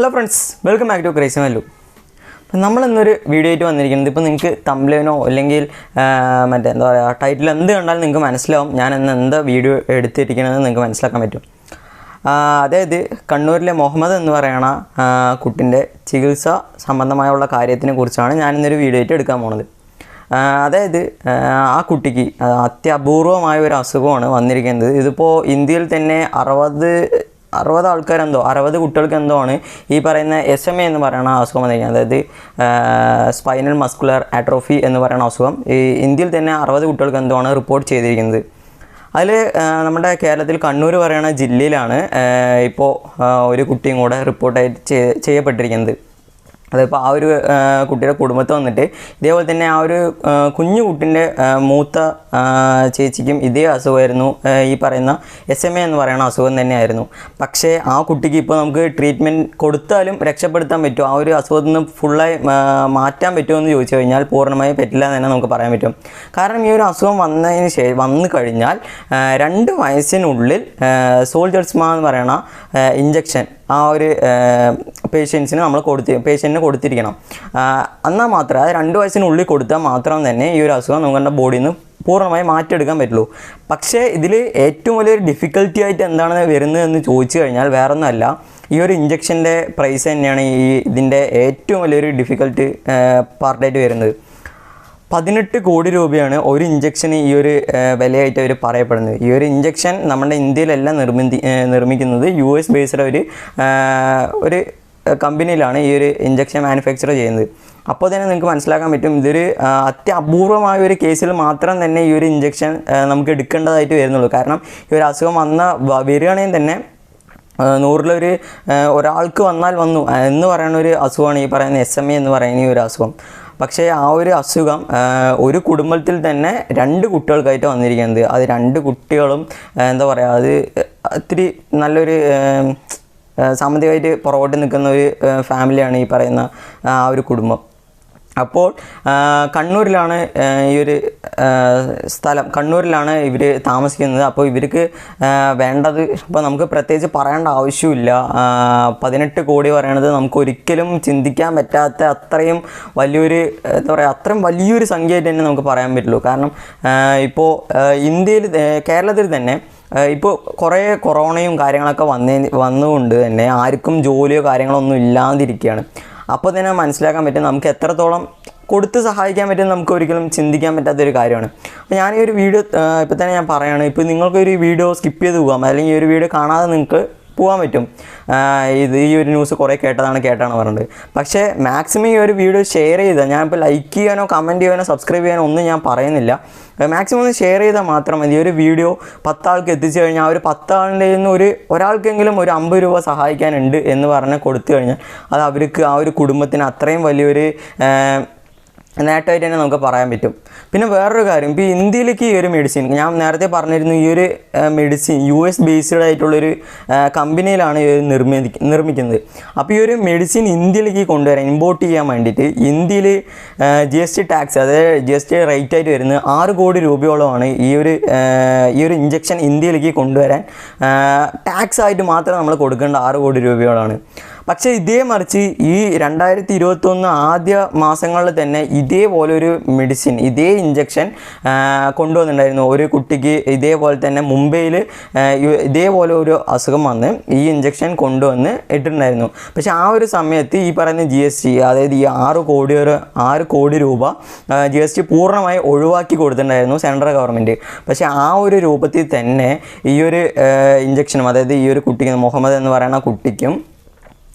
Hello friends, welcome back to crazy Mallu. അപ്പം നമ്മളിന്നൊരു video ആയിട്ട് വന്നിരിക്കുന്നത്, ഇപ്പോൾ നിങ്ങൾക്ക് തംബ്നെയിലോ അല്ലെങ്കിൽ എന്താ പറയുക ടൈറ്റിൽ എന്ത് കണ്ടാലും നിങ്ങൾക്ക് മനസ്സിലാവും ഞാൻ ഇന്ന് എന്താ വീഡിയോ എടുത്തിരിക്കണമെന്ന് നിങ്ങൾക്ക് മനസ്സിലാക്കാൻ പറ്റും. അതായത് കണ്ണൂരിലെ മുഹമ്മദ് എന്ന് പറയുന്ന കുട്ടിൻ്റെ ചികിത്സ സംബന്ധമായുള്ള കാര്യത്തിനെ കുറിച്ചാണ് ഞാനിന്നൊരു വീഡിയോ ആയിട്ട് എടുക്കാൻ പോകുന്നത്. അതായത് ആ കുട്ടിക്ക് അത്യപൂർവമായ ഒരു അസുഖമാണ് വന്നിരിക്കുന്നത്. ഇതിപ്പോൾ ഇന്ത്യയിൽ തന്നെ 60 ആൾക്കാരെന്തോ 60 കുട്ടികൾക്ക് എന്തോ ആണ് ഈ പറയുന്ന SMA എന്ന് പറയുന്ന അസുഖം വന്നിരിക്കുന്നത്. അതായത് സ്പൈനൽ മസ്കുലർ ആട്രോഫി എന്ന് പറയുന്ന അസുഖം ഈ ഇന്ത്യയിൽ തന്നെ 60 കുട്ടികൾക്ക് എന്തോ ആണ് റിപ്പോർട്ട് ചെയ്തിരിക്കുന്നത്. അതിൽ നമ്മുടെ കേരളത്തിൽ കണ്ണൂർ പറയുന്ന ജില്ലയിലാണ് ഇപ്പോൾ ഒരു കുട്ടിയും കൂടെ റിപ്പോർട്ടായിട്ട് ചെയ്യപ്പെട്ടിരിക്കുന്നത്. അതിപ്പോൾ ആ ഒരു കുട്ടിയുടെ കുടുംബത്തിൽ വന്നിട്ട് ഇതേപോലെ തന്നെ ആ ഒരു കുഞ്ഞു കുട്ടിൻ്റെ മൂത്ത ചേച്ചിക്കും ഇതേ അസുഖമായിരുന്നു, ഈ പറയുന്ന SMA എന്ന് പറയുന്ന അസുഖം തന്നെയായിരുന്നു. പക്ഷേ ആ കുട്ടിക്ക് ഇപ്പോൾ നമുക്ക് ട്രീറ്റ്മെൻറ്റ് കൊടുത്താലും രക്ഷപ്പെടുത്താൻ പറ്റുമോ, ആ ഒരു അസുഖത്തിൽ നിന്ന് ഫുള്ളായി മാറ്റാൻ പറ്റുമോ എന്ന് ചോദിച്ചു കഴിഞ്ഞാൽ പൂർണ്ണമായി പറ്റില്ല എന്ന് തന്നെ നമുക്ക് പറയാൻ പറ്റും. കാരണം ഈ ഒരു അസുഖം വന്നു കഴിഞ്ഞാൽ 2 വയസ്സിനുള്ളിൽ സോൾജേഴ്സ്മാ എന്ന് പറയുന്ന ഇഞ്ചക്ഷൻ ആ ഒരു പേഷ്യൻറ്റിന് കൊടുത്തിരിക്കണം. എന്നാൽ മാത്രമേ അത് 2 വയസ്സിനുള്ളിൽ കൊടുത്താൽ മാത്രം തന്നെ ഈ ഒരു അസുഖം നമ്മുടെ ബോഡിയിൽ നിന്ന് പൂർണ്ണമായി മാറ്റിയെടുക്കാൻ പറ്റുള്ളൂ. പക്ഷേ ഇതിൽ ഏറ്റവും വലിയൊരു ഡിഫിക്കൽറ്റി ആയിട്ട് എന്താണ് വരുന്നതെന്ന് ചോദിച്ചു കഴിഞ്ഞാൽ വേറൊന്നുമല്ല, ഈ ഒരു ഇഞ്ചക്ഷൻ്റെ പ്രൈസ് തന്നെയാണ് ഇതിൻ്റെ ഏറ്റവും വലിയൊരു ഡിഫിക്കൽട്ട് പാർട്ടായിട്ട് വരുന്നത്. 18 കോടി രൂപയാണ് ഒരു ഇഞ്ചക്ഷന് ഈ ഒരു വിലയായിട്ട് അവർ പറയപ്പെടുന്നത്. ഈ ഒരു ഇഞ്ചക്ഷൻ നമ്മുടെ ഇന്ത്യയിലെല്ലാം നിർമ്മിക്കുന്നത് US ബേസ്ഡ് ഒരു കമ്പനിയിലാണ് ഈ ഒരു ഇഞ്ചക്ഷൻ മാനുഫാക്ചർ ചെയ്യുന്നത്. അപ്പോൾ തന്നെ നിങ്ങൾക്ക് മനസ്സിലാക്കാൻ പറ്റും ഇതൊരു അത്യപൂർവമായ ഒരു കേസിൽ മാത്രം തന്നെ ഈ ഒരു ഇഞ്ചക്ഷൻ നമുക്ക് എടുക്കേണ്ടതായിട്ട് വരുന്നുള്ളൂ. കാരണം ഈ ഒരു അസുഖം വരികയാണെങ്കിൽ തന്നെ 100 ഒരാൾക്ക് വന്നു എന്ന് പറയുന്ന ഒരു അസുഖമാണ് ഈ പറയുന്ന SMA എന്ന് പറയുന്ന ഈ ഒരു അസുഖം. പക്ഷേ ആ ഒരു അസുഖം ഒരു കുടുംബത്തിൽ തന്നെ 2 കുട്ടികൾക്കായിട്ട് വന്നിരിക്കുന്നത്. അത് 2 കുട്ടികളും എന്താ പറയുക, അത് ഒത്തിരി നല്ലൊരു സാമ്പത്തികമായിട്ട് പുറകോട്ട് നിൽക്കുന്ന ഒരു ഫാമിലിയാണ് ഈ പറയുന്ന ആ ഒരു കുടുംബം. അപ്പോൾ കണ്ണൂരിലാണ് ഈ ഒരു സ്ഥലം, കണ്ണൂരിലാണ് ഇവർ താമസിക്കുന്നത്. അപ്പോൾ ഇവർക്ക് വേണ്ടത് ഇപ്പോൾ നമുക്ക് പ്രത്യേകിച്ച് പറയേണ്ട ആവശ്യമില്ല. 18 കോടി പറയണത് നമുക്ക് ഒരിക്കലും ചിന്തിക്കാൻ പറ്റാത്ത അത്രയും വലിയൊരു എന്താ പറയുക, അത്രയും വലിയൊരു സംഖ്യയായിട്ട് തന്നെ നമുക്ക് പറയാൻ പറ്റുള്ളൂ. കാരണം ഇപ്പോൾ കേരളത്തിൽ തന്നെ ഇപ്പോൾ കുറേ കൊറോണയും കാര്യങ്ങളൊക്കെ വന്നുകൊണ്ട് തന്നെ ആർക്കും ജോലിയോ കാര്യങ്ങളോ ഒന്നും ഇല്ലാതിരിക്കുകയാണ്. അപ്പോൾ തന്നെ മനസ്സിലാക്കാൻ പറ്റും നമുക്ക് എത്രത്തോളം കൊടുത്ത് സഹായിക്കാൻ പറ്റും നമുക്ക് ഒരിക്കലും ചിന്തിക്കാൻ പറ്റാത്തൊരു കാര്യമാണ്. അപ്പോൾ ഞാൻ ഈ ഒരു വീഡിയോ ഇപ്പോൾ തന്നെ ഞാൻ പറയുകയാണ്, ഇപ്പോൾ നിങ്ങൾക്കൊരു വീഡിയോ സ്കിപ്പ് ചെയ്ത് പോകാം, അല്ലെങ്കിൽ ഈ ഒരു വീഡിയോ കാണാതെ നിങ്ങൾക്ക് പോകാൻ പറ്റും. ഈ ഒരു ന്യൂസ് കുറേ കേട്ടാണ് പറഞ്ഞത്. പക്ഷേ മാക്സിമം ഈ ഒരു വീഡിയോ ഷെയർ ചെയ്താൽ, ഞാനിപ്പോൾ ലൈക്ക് ചെയ്യാനോ കമൻറ്റ് ചെയ്യാനോ സബ്സ്ക്രൈബ് ചെയ്യാനോ ഒന്നും ഞാൻ പറയുന്നില്ല, മാക്സിമം ഒന്ന് ഷെയർ ചെയ്താൽ മാത്രം മതി. ഒരു വീഡിയോ 10 ആൾക്ക് എത്തിച്ചു കഴിഞ്ഞാൽ ആ ഒരു 10 ആളിൻ്റെ നിന്ന് ഒരാൾക്കെങ്കിലും ഒരു 50 രൂപ സഹായിക്കാനുണ്ട് എന്ന് പറഞ്ഞ് കൊടുത്തു കഴിഞ്ഞാൽ അത് അവർക്ക് ആ ഒരു കുടുംബത്തിന് അത്രയും വലിയൊരു നേട്ടമായിട്ട് തന്നെ നമുക്ക് പറയാൻ പറ്റും. പിന്നെ വേറൊരു കാര്യം, ഇപ്പോൾ ഇന്ത്യയിലേക്ക് ഈ ഒരു മെഡിസിൻ ഞാൻ നേരത്തെ പറഞ്ഞിരുന്നു, ഈ ഒരു മെഡിസിൻ US ബേസ്ഡ് ആയിട്ടുള്ളൊരു കമ്പനിയിലാണ് നിർമ്മിക്കുന്നത്. അപ്പോൾ ഈ ഒരു മെഡിസിൻ ഇന്ത്യയിലേക്ക് കൊണ്ടുവരാൻ, ഇമ്പോർട്ട് ചെയ്യാൻ വേണ്ടിയിട്ട് ഇന്ത്യയിൽ GST ടാക്സ്, അതായത് GST റേറ്റ് ആയിട്ട് വരുന്നത് 6 കോടി രൂപയോളമാണ് ഈ ഒരു ഇഞ്ചക്ഷൻ ഇന്ത്യയിലേക്ക് കൊണ്ടുവരാൻ ടാക്സ് ആയിട്ട് മാത്രം നമ്മൾ കൊടുക്കേണ്ട 6 കോടി രൂപയോളമാണ്. പക്ഷേ ഇതേ മറിച്ച് ഈ 2021 ആദ്യ മാസങ്ങളിൽ തന്നെ ഇതേപോലെ ഒരു മെഡിസിൻ, ഇതേ ഇഞ്ചക്ഷൻ കൊണ്ടുവന്നിട്ടുണ്ടായിരുന്നു. ഒരു കുട്ടിക്ക് ഇതേപോലെ തന്നെ മുംബൈയിൽ ഇതേപോലെ ഒരു അസുഖം വന്ന് ഈ ഇഞ്ചക്ഷൻ കൊണ്ടുവന്ന് ഇട്ടിട്ടുണ്ടായിരുന്നു. പക്ഷേ ആ ഒരു സമയത്ത് ഈ പറയുന്ന GST, അതായത് ഈ 6 കോടി രൂപ GST പൂർണ്ണമായി ഒഴിവാക്കി കൊടുത്തിട്ടുണ്ടായിരുന്നു സെൻട്രൽ ഗവൺമെൻറ്. പക്ഷേ ആ ഒരു രൂപത്തിൽ തന്നെ ഈ ഒരു ഇഞ്ചക്ഷനും, അതായത് ഈ ഒരു കുട്ടിക്ക് മുഹമ്മദ് എന്ന് പറയുന്ന കുട്ടിക്കും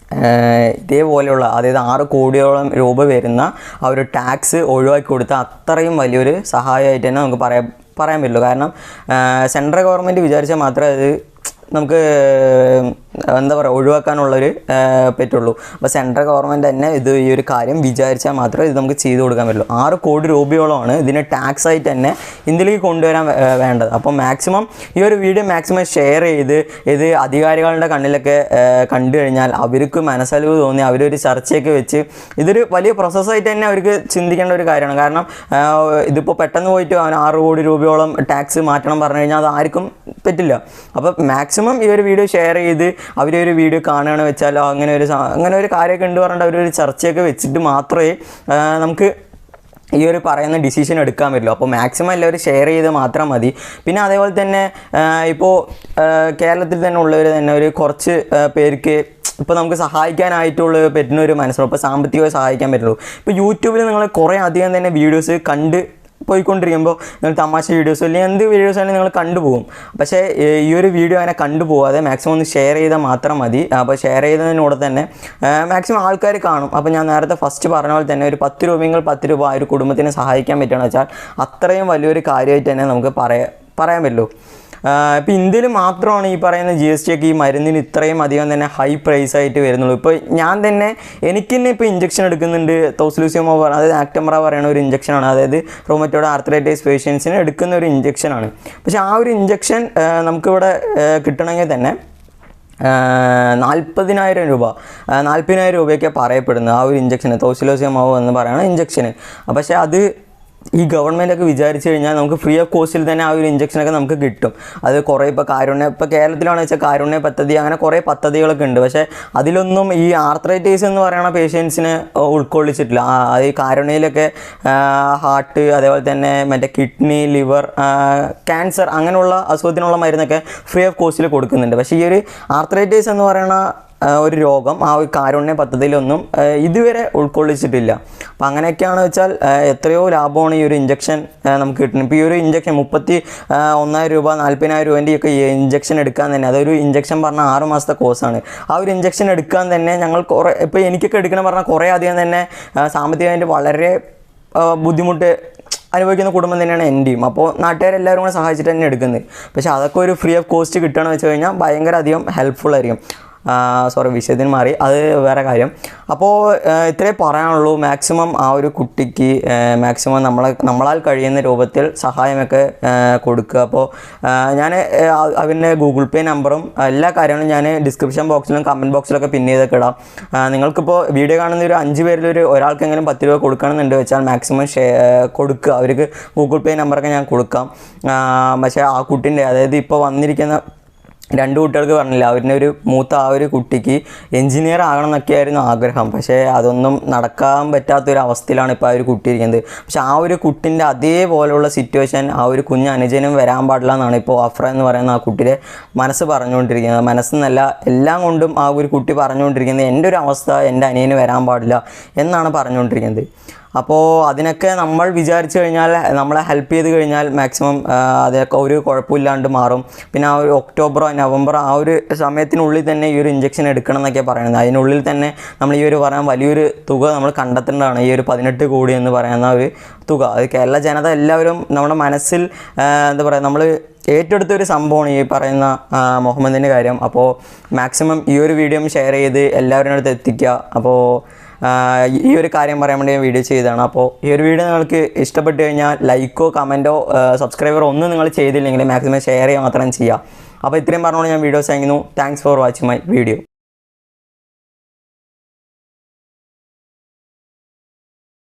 ഇതേപോലെയുള്ള, അതായത് 6 കോടിയോളം രൂപ വരുന്ന ആ ഒരു ടാക്സ് ഒഴിവാക്കി കൊടുത്ത അത്രയും വലിയൊരു സഹായമായിട്ട് തന്നെ നമുക്ക് പറയാൻ പറ്റുള്ളൂ. കാരണം സെൻട്രൽ ഗവൺമെൻറ് വിചാരിച്ചാൽ മാത്രമേ അത് നമുക്ക് എന്താ പറയുക ഒഴിവാക്കാനുള്ളൊരു പറ്റുള്ളൂ. അപ്പോൾ സെൻട്രൽ ഗവൺമെൻറ് തന്നെ ഈ ഒരു കാര്യം വിചാരിച്ചാൽ മാത്രമേ ഇത് നമുക്ക് ചെയ്തു കൊടുക്കാൻ പറ്റുള്ളൂ. 6 കോടി രൂപയോളമാണ് ഇതിന് ടാക്സ് ആയിട്ട് തന്നെ ഇന്ത്യയിലേക്ക് കൊണ്ടുവരാൻ വേണ്ടത്. അപ്പോൾ മാക്സിമം ഈ ഒരു വീഡിയോ മാക്സിമം ഷെയർ ചെയ്ത് ഇത് അധികാരികളുടെ കണ്ണിലൊക്കെ കണ്ടു കഴിഞ്ഞാൽ അവർക്ക് മനസ്സലിവ് തോന്നി അവരൊരു ചർച്ചയൊക്കെ വെച്ച് ഇതൊരു വലിയ പ്രോസസ്സായിട്ട് തന്നെ അവർക്ക് ചിന്തിക്കേണ്ട ഒരു കാര്യമാണ്. കാരണം ഇതിപ്പോൾ പെട്ടെന്ന് പോയിട്ട് 6 കോടി രൂപയോളം ടാക്സ് മാറ്റണം പറഞ്ഞു കഴിഞ്ഞാൽ അത് ആർക്കും പറ്റില്ല. അപ്പോൾ മാക്സിമം ഈ ഒരു വീഡിയോ ഷെയർ ചെയ്ത് അവരൊരു വീഡിയോ കാണുകയാണെന്ന് വെച്ചാൽ അങ്ങനെ ഒരു കാര്യമൊക്കെ ഉണ്ട് പറഞ്ഞിട്ട് അവരൊരു ചർച്ചയൊക്കെ വെച്ചിട്ട് മാത്രമേ നമുക്ക് ഈ ഒരു പറയുന്ന ഡിസിഷൻ എടുക്കാൻ പറ്റുള്ളൂ. അപ്പോൾ മാക്സിമം എല്ലാവരും ഷെയർ ചെയ്ത് മാത്രം മതി. പിന്നെ അതേപോലെ തന്നെ ഇപ്പോൾ കേരളത്തിൽ തന്നെ ഉള്ളവർ തന്നെ ഒരു കുറച്ച് പേർക്ക് ഇപ്പോൾ നമുക്ക് സഹായിക്കാനായിട്ടുള്ള പറ്റുന്ന ഒരു മനസ്സിലാവും. ഇപ്പോൾ സാമ്പത്തികമായി സഹായിക്കാൻ പറ്റുള്ളൂ. ഇപ്പോൾ യൂട്യൂബിൽ നിങ്ങൾ കുറേ അധികം തന്നെ വീഡിയോസ് കണ്ട് പോയിക്കൊണ്ടിരിക്കുമ്പോൾ നിങ്ങൾ തമാശ വീഡിയോസ് അല്ലെങ്കിൽ എന്ത് വീഡിയോസ് ആണെങ്കിൽ നിങ്ങൾ കണ്ടുപോകും. പക്ഷേ ഈ ഒരു വീഡിയോ അങ്ങനെ കണ്ടുപോകാതെ മാക്സിമം ഒന്ന് ഷെയർ ചെയ്താൽ മാത്രം മതി. അപ്പോൾ ഷെയർ ചെയ്തതിനോട് തന്നെ മാക്സിമം ആൾക്കാർ കാണും. അപ്പോൾ ഞാൻ നേരത്തെ ഫസ്റ്റ് പറഞ്ഞ പോലെ തന്നെ ഒരു 10 രൂപയെങ്കിൽ 10 രൂപ ആ ഒരു കുടുംബത്തിനെ സഹായിക്കാൻ പറ്റുകയെന്ന് വെച്ചാൽ അത്രയും വലിയൊരു കാര്യമായിട്ട് തന്നെ നമുക്ക് പറയാൻ പറ്റുള്ളൂ. ഇപ്പോൾ ഇന്ത്യയിൽ മാത്രമാണ് ഈ പറയുന്ന GST ഒക്കെ ഈ മരുന്നിന് ഇത്രയും അധികം തന്നെ ഹൈ പ്രൈസ് ആയിട്ട് വരുന്നുള്ളൂ. ഇപ്പോൾ ഞാൻ തന്നെ എനിക്ക് തന്നെ ഇപ്പോൾ ഇഞ്ചക്ഷൻ എടുക്കുന്നുണ്ട്. ടോസിലൂസിയമോ അതായത് ആക്ടംറ പറയുന്ന ഒരു ഇഞ്ചക്ഷനാണ്. അതായത് റൊമറ്റോയ്ഡ് ആർത്രൈറ്റിസ് പേഷ്യൻസിന് എടുക്കുന്ന ഒരു ഇഞ്ചക്ഷനാണ്. പക്ഷേ ആ ഒരു ഇഞ്ചക്ഷൻ നമുക്കിവിടെ കിട്ടണമെങ്കിൽ തന്നെ 40,000 രൂപ 40,000 രൂപയൊക്കെ പറയപ്പെടുന്നത് ആ ഒരു ഇഞ്ചക്ഷന്, ടോസിലൂസിയമോ എന്ന് പറയുന്ന ഇഞ്ചക്ഷന്. പക്ഷേ അത് ഈ ഗവൺമെൻറ്റൊക്കെ വിചാരിച്ചു കഴിഞ്ഞാൽ നമുക്ക് ഫ്രീ ഓഫ് കോസ്റ്റിൽ തന്നെ ആ ഒരു ഇഞ്ചക്ഷനൊക്കെ നമുക്ക് കിട്ടും. അത് കുറേ ഇപ്പോൾ കേരളത്തിലാണെന്ന് വെച്ചാൽ കാരുണ്യ പദ്ധതി അങ്ങനെ കുറേ പദ്ധതികളൊക്കെ ഉണ്ട്. പക്ഷേ അതിലൊന്നും ഈ ആർത്രൈറ്റൈസ് എന്ന് പറയുന്ന പേഷ്യൻസിനെ ഉൾക്കൊള്ളിച്ചിട്ടില്ല. ഈ കാരുണ്യയിലൊക്കെ ഹാർട്ട് അതേപോലെ തന്നെ മറ്റേ കിഡ്നി, ലിവർ, ക്യാൻസർ അങ്ങനെയുള്ള അസുഖത്തിനുള്ള മരുന്നൊക്കെ ഫ്രീ ഓഫ് കോസ്റ്റിൽ കൊടുക്കുന്നുണ്ട്. പക്ഷേ ഈ ഒരു ആർത്രൈറ്റൈസ് എന്ന് പറയുന്ന ഒരു രോഗം ആ ഒരു കാരുണ്യ പദ്ധതിയിലൊന്നും ഇതുവരെ ഉൾക്കൊള്ളിച്ചിട്ടില്ല. അപ്പോൾ അങ്ങനെയൊക്കെയാണെന്ന് വെച്ചാൽ എത്രയോ ലാഭമാണ് ഈ ഒരു ഇഞ്ചക്ഷൻ നമുക്ക് കിട്ടുന്നത്. ഇപ്പോൾ ഈ ഒരു ഇഞ്ചക്ഷൻ 31,000 രൂപ 40,000 രൂപേൻ്റെയൊക്കെ ഈ ഇഞ്ചക്ഷൻ എടുക്കാൻ തന്നെ, അതൊരു ഇഞ്ചക്ഷൻ പറഞ്ഞാൽ 6 മാസത്തെ കോഴ്സാണ്. ആ ഒരു ഇഞ്ചക്ഷൻ എടുക്കാൻ തന്നെ ഞങ്ങൾ ഇപ്പോൾ എനിക്കൊക്കെ എടുക്കണം പറഞ്ഞാൽ കുറേ അധികം തന്നെ സാമ്പത്തികമായിട്ട് വളരെ ബുദ്ധിമുട്ട് അനുഭവിക്കുന്ന കുടുംബം തന്നെയാണ് എൻ്റെയും. അപ്പോൾ നാട്ടുകാരെല്ലാവരും കൂടെ സഹായിച്ചിട്ട് തന്നെ എടുക്കുന്നത്. പക്ഷേ അതൊക്കെ ഒരു ഫ്രീ ഓഫ് കോസ്റ്റ് കിട്ടുകയാണെന്ന് വെച്ച് കഴിഞ്ഞാൽ ഭയങ്കര അധികം ഹെൽപ്ഫുൾ ആയിരിക്കും. വിഷയത്തിന് മാറി, അത് വേറെ കാര്യം. അപ്പോൾ ഇത്രേ പറയാനുള്ളൂ. മാക്സിമം ആ ഒരു കുട്ടിക്ക് മാക്സിമം നമ്മളാൽ കഴിയുന്ന രൂപത്തിൽ സഹായമൊക്കെ കൊടുക്കുക. അപ്പോൾ ഞാൻ അവൻ്റെ ഗൂഗിൾ പേ നമ്പറും എല്ലാ കാര്യങ്ങളും ഞാൻ ഡിസ്ക്രിപ്ഷൻ ബോക്സിലും കമൻറ്റ് ബോക്സിലൊക്കെ പിൻ ചെയ്തൊക്കെ ഇടാം. നിങ്ങൾക്കിപ്പോൾ വീഡിയോ കാണുന്ന ഒരു 5 പേരിലൊരു ഒരാൾക്കെങ്കിലും 10 രൂപ കൊടുക്കണമെന്നുണ്ട് വെച്ചാൽ മാക്സിമം കൊടുക്കുക. അവർക്ക് ഗൂഗിൾ പേ നമ്പറൊക്കെ ഞാൻ കൊടുക്കാം. പക്ഷേ ആ കുട്ടീൻ്റെ, അതായത് ഇപ്പോൾ വന്നിരിക്കുന്ന 2 കുട്ടികൾക്ക് പറഞ്ഞില്ല, അവരുടെ ഒരു മൂത്ത ആ ഒരു കുട്ടിക്ക് എൻജിനീയർ ആകണം എന്നൊക്കെയായിരുന്നു ആഗ്രഹം. പക്ഷേ അതൊന്നും നടക്കാൻ പറ്റാത്തൊരു അവസ്ഥയിലാണ് ഇപ്പോൾ ആ ഒരു കുട്ടി ഇരിക്കുന്നത്. പക്ഷേ ആ ഒരു കുട്ടിൻ്റെ അതേപോലെയുള്ള സിറ്റുവേഷൻ ആ ഒരു കുഞ്ഞ് അനുജനും വരാൻ പാടില്ല എന്നാണ് ഇപ്പോൾ അഫ്ര എന്ന് പറയുന്ന ആ കുട്ടിയുടെ മനസ്സ് പറഞ്ഞുകൊണ്ടിരിക്കുന്നത്. മനസ്സെന്നല്ല, എല്ലാം കൊണ്ടും ആ ഒരു കുട്ടി പറഞ്ഞുകൊണ്ടിരിക്കുന്നത് എൻ്റെ ഒരു അവസ്ഥ എൻ്റെ അനിയന് വരാൻ പാടില്ല എന്നാണ് പറഞ്ഞുകൊണ്ടിരിക്കുന്നത്. അപ്പോൾ അതിനൊക്കെ നമ്മൾ വിചാരിച്ചു കഴിഞ്ഞാൽ, നമ്മളെ ഹെൽപ്പ് ചെയ്ത് കഴിഞ്ഞാൽ മാക്സിമം അതൊക്കെ ഒരു കുഴപ്പമില്ലാണ്ട് മാറും. പിന്നെ ആ ഒരു ഒക്ടോബറോ നവംബറോ ആ ഒരു സമയത്തിനുള്ളിൽ തന്നെ ഈ ഒരു ഇഞ്ചക്ഷൻ എടുക്കണം എന്നൊക്കെ പറയുന്നത്. അതിനുള്ളിൽ തന്നെ നമ്മൾ ഈ ഒരു പറയാൻ വലിയൊരു തുക നമ്മൾ കണ്ടെത്തേണ്ടതാണ്. ഈ ഒരു 18 കോടി എന്ന് പറയുന്ന ഒരു തുക, അത് കേരള ജനത എല്ലാവരും നമ്മുടെ മനസ്സിൽ എന്താ പറയുക, നമ്മൾ ഏറ്റെടുത്തൊരു സംഭവമാണ് ഈ പറയുന്ന മുഹമ്മദിൻ്റെ കാര്യം. അപ്പോൾ മാക്സിമം ഈ ഒരു വീഡിയോ ഷെയർ ചെയ്ത് എല്ലാവരുടെ അടുത്ത് എത്തിക്കുക. അപ്പോൾ ഈ ഒരു കാര്യം പറയാൻ വേണ്ടി ഞാൻ വീഡിയോ ചെയ്തതാണ്. അപ്പോൾ ഈ ഒരു വീഡിയോ നിങ്ങൾക്ക് ഇഷ്ടപ്പെട്ട് കഴിഞ്ഞാൽ ലൈക്കോ കമൻറ്റോ സബ്സ്ക്രൈബറോ ഒന്നും നിങ്ങൾ ചെയ്തില്ലെങ്കിൽ മാക്സിമം ഷെയർ ചെയ്യുക മാത്രം ചെയ്യുക. അപ്പോൾ ഇത്രയും പറഞ്ഞുകൊണ്ട് ഞാൻ വീഡിയോസ് അയക്കുന്നു. Thanks for watching my video.